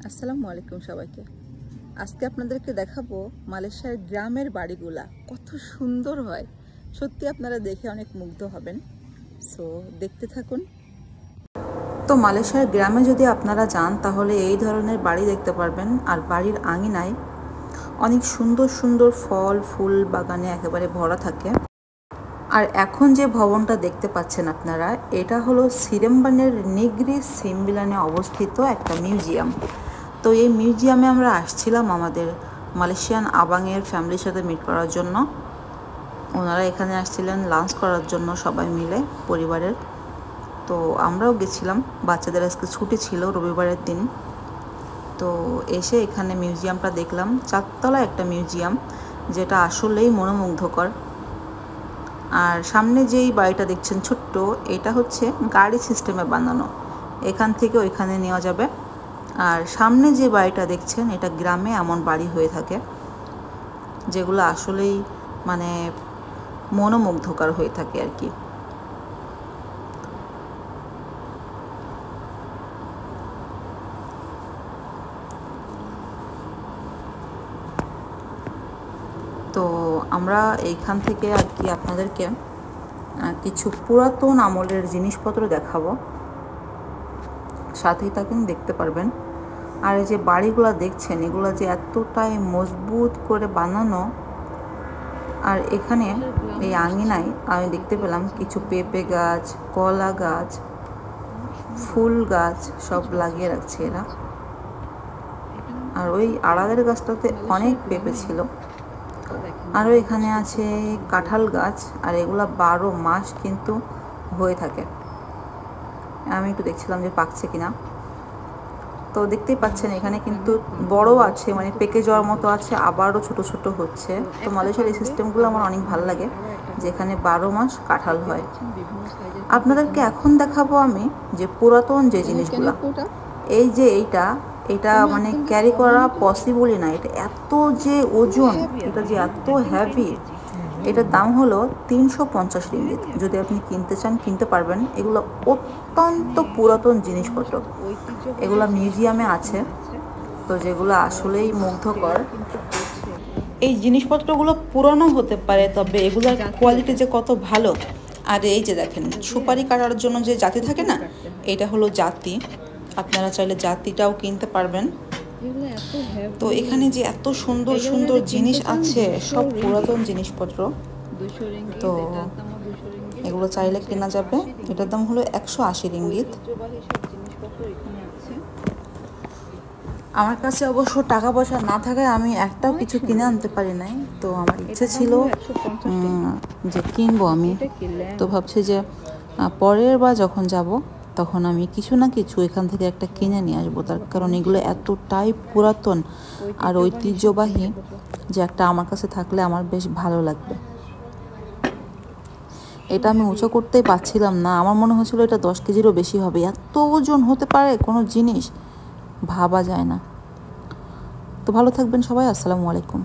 আসসালামু আলাইকুম সবাইকে। আজকে আপনাদেরকে দেখাবো মালয়েশিয়ার গ্রামের বাড়িগুলা কত সুন্দর হয়। সত্যি আপনারা দেখে অনেক মুগ্ধ হবেন। সো দেখতে থাকুন। তো মালয়েশিয়ার গ্রামে যদি আপনারা যান তাহলে এই ধরনের বাড়ি দেখতে পারবেন। আর বাড়ির আঙিনায় অনেক সুন্দর সুন্দর ফল ফুল বাগানে একেবারে ভরা থাকে। আর এখন যে ভবনটা দেখতে পাচ্ছেন আপনারা, এটা হলো সিরেমবানের নেগ্রি সিমবিলানে অবস্থিত একটা মিউজিয়াম। তো এই মিউজিয়ামে আমরা আসছিলাম আমাদের মালয়েশিয়ান আবাঙের ফ্যামিলির সাথে মিট করার জন্য। ওনারা এখানে আসছিলেন লাঞ্চ করার জন্য সবাই মিলে পরিবারের। তো আমরাও গেছিলাম, বাচ্চাদের আজকে ছুটি ছিল রবিবারের দিন। তো এসে এখানে মিউজিয়ামটা দেখলাম। 4 তলা একটা মিউজিয়াম, যেটা আসলেই মনোমুগ্ধকর। আর সামনে যেই বাড়িটা দেখছেন ছোট্ট, এটা হচ্ছে গাড়ি সিস্টেমে বানানো, এখান থেকে ওইখানে নেওয়া যাবে। আর সামনে যে বাড়িটা দেখছেন, এটা গ্রামে এমন বাড়ি হয়ে থাকে যেগুলো আসলেই মানে মনোমুগ্ধকর হয়ে থাকে আর কি। তো আমরা এইখান থেকে আর কি আপনাদেরকে কিছু পুরাতন আমলের জিনিসপত্র দেখাবো, সাথেই থাকেন, দেখতে পারবেন। আর এই যে বাড়িগুলো দেখছেন, এগুলো যে এতটাই মজবুত করে বানানো। আর এখানে এই আঙিনায় আমি দেখতে পেলাম কিছু পেঁপে গাছ, কলা গাছ, ফুল গাছ সব লাগিয়ে রাখছে এরা। আর ওই আড়ালের গাছটাতে অনেক পেঁপে ছিল। আরও এখানে আছে কাঁঠাল গাছ, আর এগুলা 12 মাস কিন্তু হয়ে থাকে। আমি একটু দেখছিলাম যে পাকছে কিনা। তো দেখতেই পাচ্ছেন এখানে কিন্তু বড় আছে, মানে পেকে যাওয়ার মতো আছে, আবারও ছোট ছোট হচ্ছে। তো মালয়েশিয়ার এই সিস্টেমগুলো আমার অনেক ভালো লাগে, যেখানে 12 মাস কাঁঠাল হয়। আপনাদেরকে এখন দেখাবো আমি যে পুরাতন যে জিনিসগুলো। এই যে এটা মানে ক্যারি করা পসিবলই না। এটা এত যে ওজন, এটা যে এত হেভি। এটার দাম হলো 350 রিঙ্গিত। যদি আপনি কিনতে চান কিনতে পারবেন। এগুলো অত্যন্ত পুরাতন জিনিসপত্র, এগুলো মিউজিয়ামে আছে। তো যেগুলো আসলেই মুগ্ধকর। এই জিনিসপত্রগুলো পুরনো হতে পারে, তবে এগুলোর কোয়ালিটি যে কত ভালো। আর এই যে দেখেন, সুপারি কাটার জন্য যে জাতি থাকে না, এটা হলো জাতি। আপনারা চাইলে জাতিটাও কিনতে পারবেন। তো এখানে যে এত সুন্দর সুন্দর জিনিস আছে, সব পুরাতন জিনিসপত্র। তো এগুলো চাইলে কেনা যাবে। এটার দাম হলো 180 রিঙ্গিত। আমার কাছে অবশ্য টাকা পয়সা না থাকায় আমি একটাও কিছু কিনে আনতে পারি নাই। তো আমার ইচ্ছে ছিল যে কিনবো আমি। তো ভাবছি যে পরের বার যখন যাব তখন আমি কিছু না কিছু এখান থেকে একটা কিনে নিয়ে আসবো। তার কারণ এগুলো এতটাই পুরাতন আর ঐতিহ্যবাহী যে একটা আমার কাছে থাকলে আমার বেশ ভালো লাগবে। এটা আমি উঁচু করতেই পারছিলাম না। আমার মনে হচ্ছিল এটা 10 কেজিরও বেশি হবে। এত ওজন হতে পারে কোনো জিনিস, ভাবা যায় না। তো ভালো থাকবেন সবাই। আসসালামু আলাইকুম।